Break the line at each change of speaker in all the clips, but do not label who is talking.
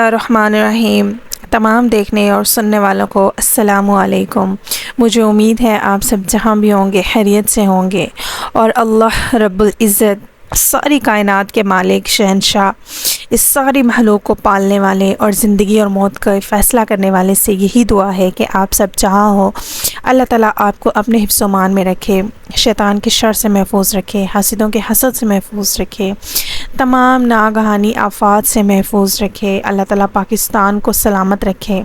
الرحمن الرحیم۔ تمام دیکھنے اور سننے والوں کو السلام علیکم۔ مجھے امید ہے آپ سب جہاں بھی ہوں گے خیریت سے ہوں گے، اور اللہ رب العزت ساری کائنات کے مالک شہنشاہ، اس ساری مخلوق کو پالنے والے اور زندگی اور موت کا فیصلہ کرنے والے سے یہی دعا ہے کہ آپ سب جہاں ہو اللہ تعالیٰ آپ کو اپنے حفظ و امان میں رکھے، شیطان کے شر سے محفوظ رکھے، حاسدوں کے حسد سے محفوظ رکھے، تمام ناگہانی آفات سے محفوظ رکھے، اللہ تعالیٰ پاکستان کو سلامت رکھے،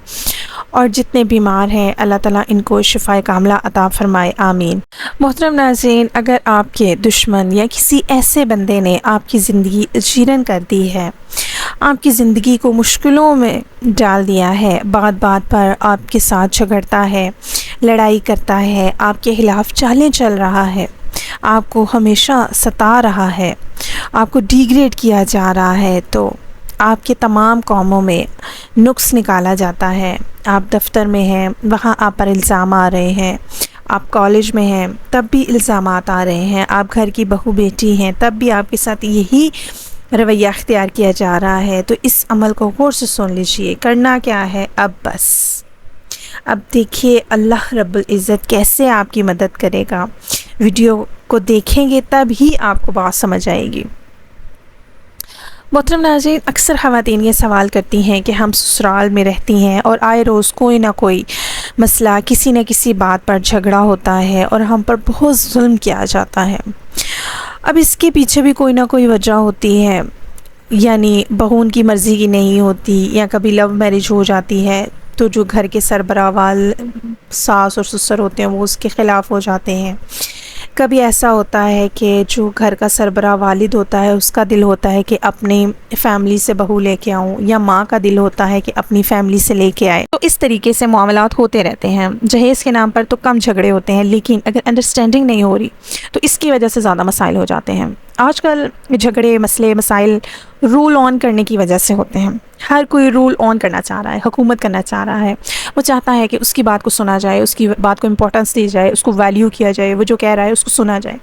اور جتنے بیمار ہیں اللہ تعالیٰ ان کو شفائے کاملہ عطا فرمائے، آمین۔ محترم ناظرین، اگر آپ کے دشمن یا کسی ایسے بندے نے آپ کی زندگی جیرن کر دی ہے، آپ کی زندگی کو مشکلوں میں ڈال دیا ہے، بات بات پر آپ کے ساتھ جھگڑتا ہے، لڑائی کرتا ہے، آپ کے خلاف چالیں چل رہا ہے، آپ کو ہمیشہ ستا رہا ہے، آپ کو ڈیگریڈ کیا جا رہا ہے، تو آپ کے تمام کاموں میں نقص نکالا جاتا ہے، آپ دفتر میں ہیں وہاں آپ پر الزام آ رہے ہیں، آپ کالج میں ہیں تب بھی الزامات آ رہے ہیں، آپ گھر کی بہو بیٹی ہیں تب بھی آپ کے ساتھ یہی رویہ اختیار کیا جا رہا ہے، تو اس عمل کو غور سے سن لیجئے۔ کرنا کیا ہے؟ اب دیکھیے اللہ رب العزت کیسے آپ کی مدد کرے گا۔ ویڈیو کو دیکھیں گے تب ہی آپ کو بات سمجھ آئے گی۔ محترم ناظرین، اکثر خواتین یہ سوال کرتی ہیں کہ ہم سسرال میں رہتی ہیں اور آئے روز کوئی نہ کوئی مسئلہ، کسی نہ کسی بات پر جھگڑا ہوتا ہے اور ہم پر بہت ظلم کیا جاتا ہے۔ اب اس کے پیچھے بھی کوئی نہ کوئی وجہ ہوتی ہے، یعنی بہو ان کی مرضی کی نہیں ہوتی، یا کبھی لو میرج ہو جاتی ہے تو جو گھر کے سربراہ وال ساس اور سسر ہوتے ہیں وہ اس کے خلاف ہو جاتے ہیں۔ کبھی ایسا ہوتا ہے کہ جو گھر کا سربراہ والد ہوتا ہے اس کا دل ہوتا ہے کہ اپنی فیملی سے بہو لے کے آؤں، یا ماں کا دل ہوتا ہے کہ اپنی فیملی سے لے کے آئے، تو اس طریقے سے معاملات ہوتے رہتے ہیں۔ جہیز کے نام پر تو کم جھگڑے ہوتے ہیں، لیکن اگر انڈرسٹینڈنگ نہیں ہو رہی تو اس کی وجہ سے زیادہ مسائل ہو جاتے ہیں۔ آج کل جھگڑے، مسئلے، مسائل رول آن کرنے کی وجہ سے ہوتے ہیں۔ ہر کوئی رول آن کرنا چاہ رہا ہے، حکومت کرنا چاہ رہا ہے، وہ چاہتا ہے کہ اس کی بات کو سنا جائے، اس کی بات کو امپورٹنس دی جائے، اس کو ویلیو کیا جائے، وہ جو کہہ رہا ہے اس کو سنا جائے۔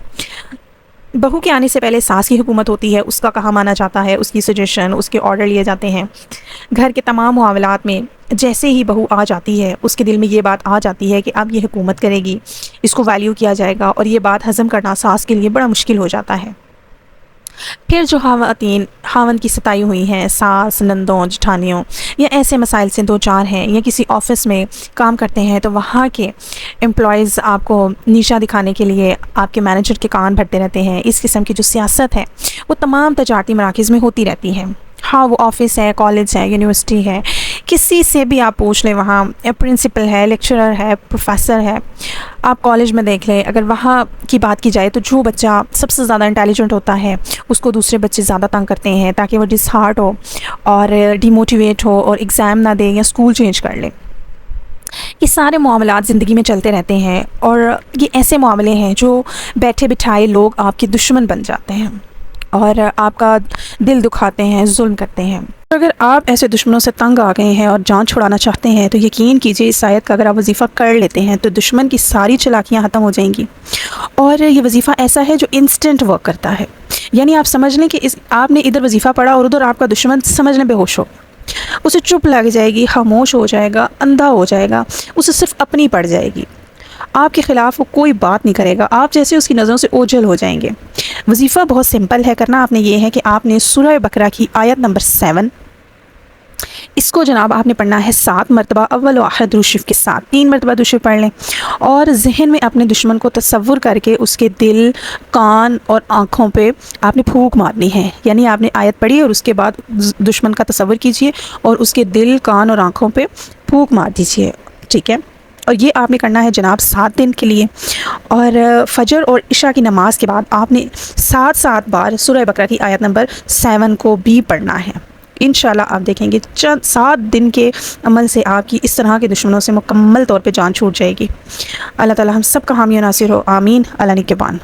بہو کے آنے سے پہلے ساس کی حکومت ہوتی ہے، اس کا کہا مانا جاتا ہے، اس کی سجیشن، اس کے آرڈر لیے جاتے ہیں۔ گھر کے تمام معاملات میں جیسے ہی بہو آ جاتی ہے اس کے دل میں یہ بات آ جاتی ہے کہ اب یہ حکومت کرے گی، اس کو ویلیو کیا جائے گا، اور یہ بات ہضم کرنا ساس کے لیے بڑا مشکل ہو جاتا ہے۔ پھر جو خواتین خاوند کی ستائی ہوئی ہیں، ساس، نندوں، جٹھانیوں، یا ایسے مسائل سے دو چار ہیں، یا کسی آفس میں کام کرتے ہیں تو وہاں کے امپلائیز آپ کو نیچا دکھانے کے لیے آپ کے مینیجر کے کان بھرتے رہتے ہیں۔ اس قسم کی جو سیاست ہے وہ تمام تجارتی مراکز میں ہوتی رہتی ہے۔ ہاں، وہ آفس ہے، کالج ہے، یونیورسٹی ہے، کسی سے بھی آپ پوچھ لیں، وہاں پرنسپل ہے، لیکچرر ہے، پروفیسر ہے۔ آپ کالج میں دیکھ لیں، اگر وہاں کی بات کی جائے تو جو بچہ سب سے زیادہ انٹیلیجنٹ ہوتا ہے اس کو دوسرے بچے زیادہ تنگ کرتے ہیں تاکہ وہ ڈس ہارٹ ہو اور ڈی موٹیویٹ ہو اور ایگزام نہ دے یا اسکول چینج کر لے۔ یہ سارے معاملات زندگی میں چلتے رہتے ہیں، اور یہ ایسے معاملے ہیں جو بیٹھے بٹھائے لوگ آپ کے دشمن بن جاتے ہیں اور آپ کا دل دکھاتے ہیں، ظلم کرتے ہیں۔ اگر آپ ایسے دشمنوں سے تنگ آ گئے ہیں اور جان چھڑانا چاہتے ہیں تو یقین کیجئے اس آیت کا اگر آپ وظیفہ کر لیتے ہیں تو دشمن کی ساری چلاکیاں ختم ہو جائیں گی، اور یہ وظیفہ ایسا ہے جو انسٹنٹ ورک کرتا ہے۔ یعنی آپ سمجھ لیں کہ آپ نے ادھر وظیفہ پڑھا اور ادھر آپ کا دشمن سمجھنے بے ہوش ہو، اسے چپ لگ جائے گی، خاموش ہو جائے گا، اندھا ہو جائے گا، اسے صرف اپنی پڑ جائے گی، آپ کے خلاف وہ کوئی بات نہیں کرے گا، آپ جیسے اس کی نظروں سے اوجھل ہو جائیں گے۔ وظیفہ بہت سمپل ہے، کرنا آپ نے یہ ہے کہ آپ نے سورہ بقرہ کی آیت نمبر 7 اس کو جناب آپ نے پڑھنا ہے 7 مرتبہ، اول و آخر درود شریف کے ساتھ 3 مرتبہ درود شریف پڑھ لیں، اور ذہن میں اپنے دشمن کو تصور کر کے اس کے دل، کان اور آنکھوں پہ آپ نے پھونک مارنی ہے۔ یعنی آپ نے آیت پڑھی اور اس کے بعد دشمن کا تصور کیجئے اور اس کے دل، کان اور آنکھوں پہ پھونک مار دیجئے، ٹھیک ہے؟ اور یہ آپ نے کرنا ہے جناب 7 دن کے لیے، اور فجر اور عشاء کی نماز کے بعد آپ نے 7 بار سورہ بقرہ کی آیت نمبر 7 کو بھی پڑھنا ہے۔ انشاءاللہ آپ دیکھیں گے 7 دن کے عمل سے آپ کی اس طرح کے دشمنوں سے مکمل طور پہ جان چھوٹ جائے گی۔ اللہ تعالی ہم سب کا حامی و ناصر ہو، آمین، اللہ نگہبان۔